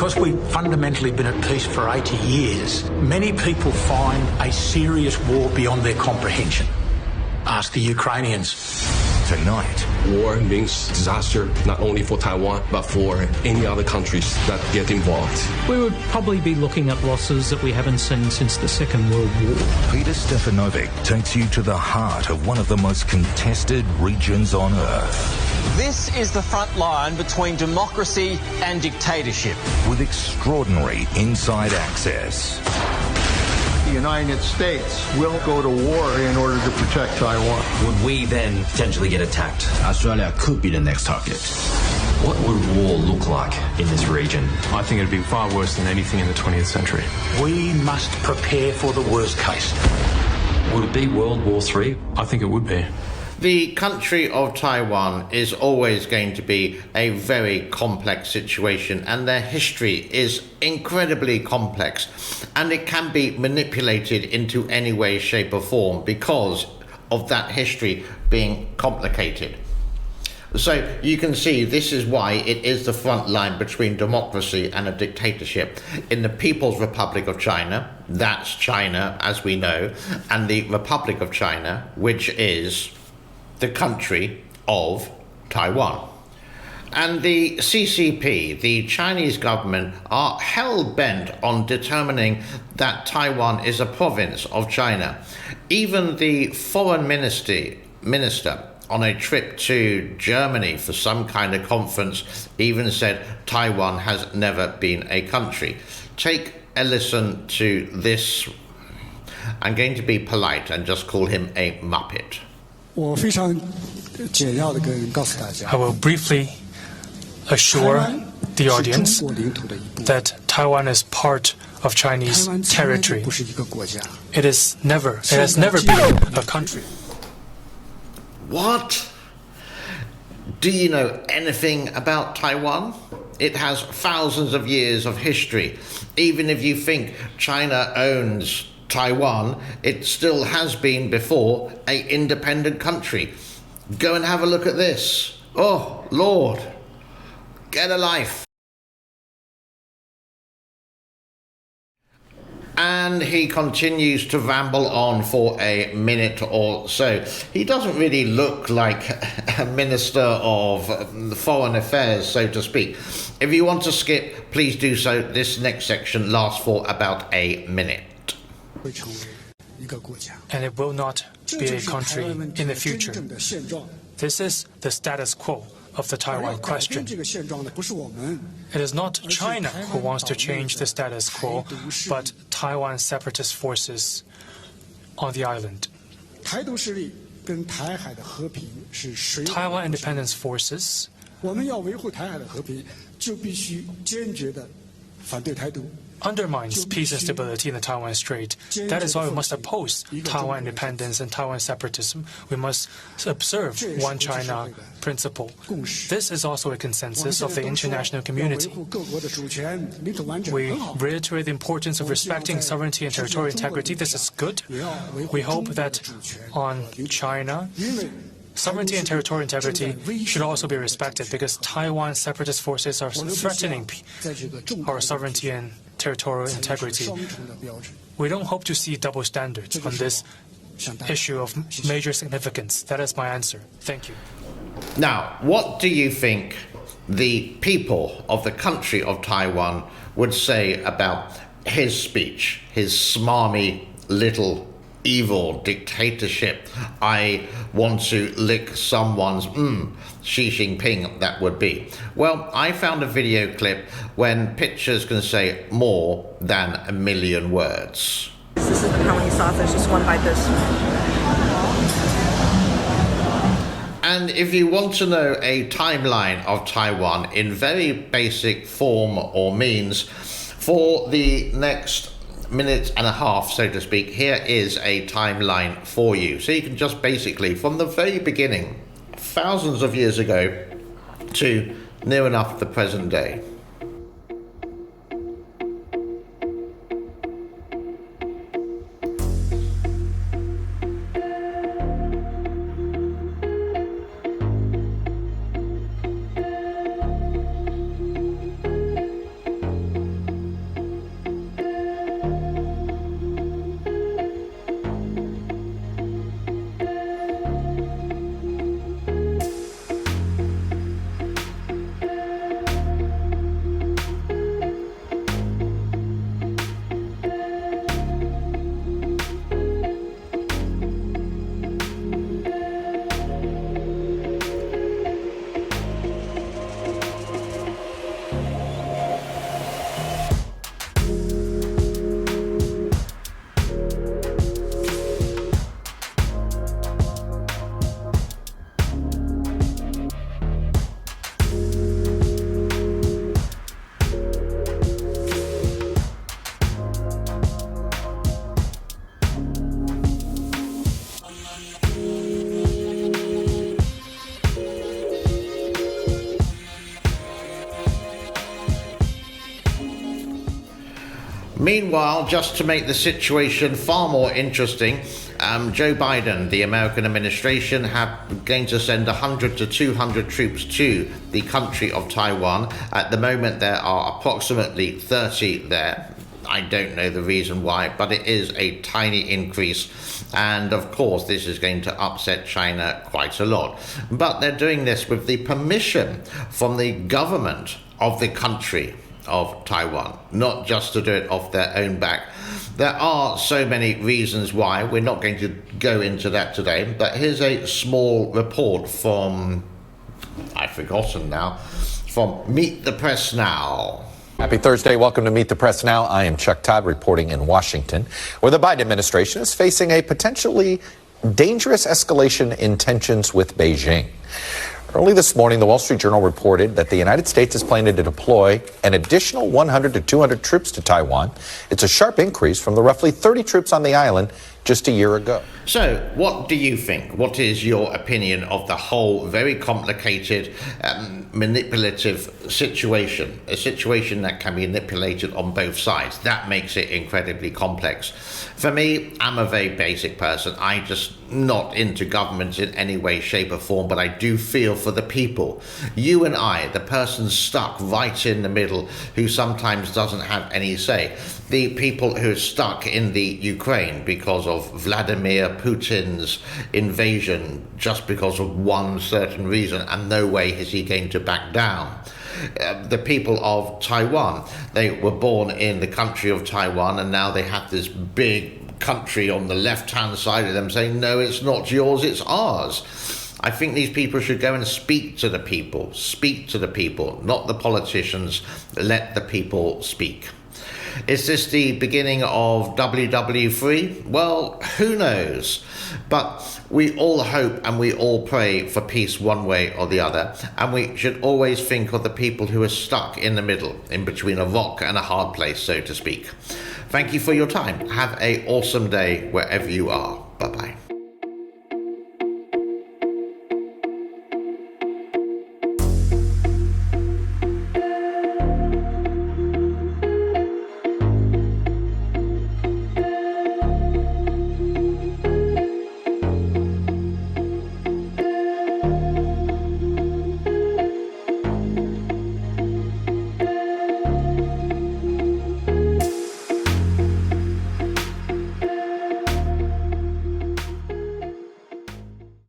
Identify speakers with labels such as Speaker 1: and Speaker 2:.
Speaker 1: Because we've fundamentally been at peace for 80 years, many people find a serious war beyond their comprehension. Ask the Ukrainians.
Speaker 2: Tonight,
Speaker 3: war means disaster not only for Taiwan but for any other countries that get involved.
Speaker 4: We would probably be looking at losses that we haven't seen since the Second World War.
Speaker 2: Peter Stefanovic takes you to the heart of one of the most contested regions on Earth.
Speaker 5: This is the front line between democracy and dictatorship.
Speaker 2: With extraordinary inside access.
Speaker 6: The United States will go to war in order to protect Taiwan.
Speaker 7: Would we then potentially get attacked?
Speaker 8: Australia could be the next target.
Speaker 7: What would war look like in this region?
Speaker 3: I think it'd be far worse than anything in the 20th century.
Speaker 1: We must prepare for the worst case.
Speaker 7: Would it be World War III?
Speaker 3: I think it would be.
Speaker 9: The country of Taiwan is always going to be a very complex situation, and their history is incredibly complex, and it can be manipulated into any way, shape or form because of that history being complicated. So you can see this is why it is the front line between democracy and a dictatorship. In the People's Republic of China, that's China as we know, and the Republic of China, which is the country of Taiwan. And the CCP, the Chinese government, are hell-bent on determining that Taiwan is a province of China. Even the foreign minister on a trip to Germany for some kind of conference even said Taiwan has never been a country. Take a listen to this. I'm going to be polite and just call him a muppet.
Speaker 10: I
Speaker 11: will briefly assure the audience that Taiwan is part of Chinese territory. It has never been a country.
Speaker 9: What? Do you know anything about Taiwan? It has thousands of years of history. Even if you think China owns Taiwan, it still has been before an independent country. Go and have a look at this. Oh, Lord. Get a life. And he continues to ramble on for a minute or so. He doesn't really look like a minister of foreign affairs, so to speak. If you want to skip, please do so. This next section lasts for about a minute.
Speaker 11: And it will not be a country in the future. This is the status quo of the Taiwan question. It is not China who wants to change the status quo, but Taiwan separatist forces on the island. Taiwan independence forces undermines peace and stability in the Taiwan Strait. That is why we must oppose Taiwan independence and Taiwan separatism. We must observe one China principle. This is also a consensus of the international community. We reiterate the importance of respecting sovereignty and territorial integrity. This is good. We hope that on China, sovereignty and territorial integrity should also be respected because Taiwan separatist forces are threatening our sovereignty and territorial integrity. We don't hope to see double standards on this issue of major significance. That is my answer. Thank you.
Speaker 9: Now, what do you think the people of the country of Taiwan would say about his speech, his smarmy little evil dictatorship? I want to lick someone's Xi Jinping, that would be. Well, I found a video clip when pictures can say more than a million words.
Speaker 12: This is the pepperoni sausage, just one bite this.
Speaker 9: And if you want to know a timeline of Taiwan in very basic form or means for the next minute and a half, so to speak, here is a timeline for you. So you can just basically, from the very beginning, thousands of years ago, to near enough the present day. Meanwhile, just to make the situation far more interesting, Joe Biden, the American administration, have going to send 100 to 200 troops to the country of Taiwan. At the moment, there are approximately 30 there. I don't know the reason why, but it is a tiny increase. And of course, this is going to upset China quite a lot. But they're doing this with the permission from the government of the country of Taiwan, not just to do it off their own back. There are so many reasons why. We're not going to go into that today, but here's a small report from, I've forgotten now, from Meet the Press Now.
Speaker 10: Happy Thursday. Welcome to Meet the Press Now. I am Chuck Todd reporting in Washington, where the Biden administration is facing a potentially dangerous escalation in tensions with Beijing. Early this morning, the Wall Street Journal reported that the United States is planning to deploy an additional 100 to 200 troops to Taiwan. It's a sharp increase from the roughly 30 troops on the island just a year ago.
Speaker 9: So, what do you think? What is your opinion of the whole very complicated, manipulative situation? A situation that can be manipulated on both sides. That makes it incredibly complex. For me, I'm a very basic person. I just not into government in any way, shape or form, but I do feel for the people. You and I, the person stuck right in the middle who sometimes doesn't have any say. The people who are stuck in the Ukraine because of Vladimir Putin's invasion just because of one certain reason, and no way is he going to back down. The people of Taiwan, they were born in the country of Taiwan, and now they have this big country on the left-hand side of them saying, no, it's not yours, it's ours. I think these people should go and speak to the people, not the politicians. Let the people speak. Is this the beginning of WW3? Well, who knows? But we all hope and we all pray for peace one way or the other. And we should always think of the people who are stuck in the middle, in between a rock and a hard place, so to speak. Thank you for your time. Have an awesome day wherever you are. Bye-bye.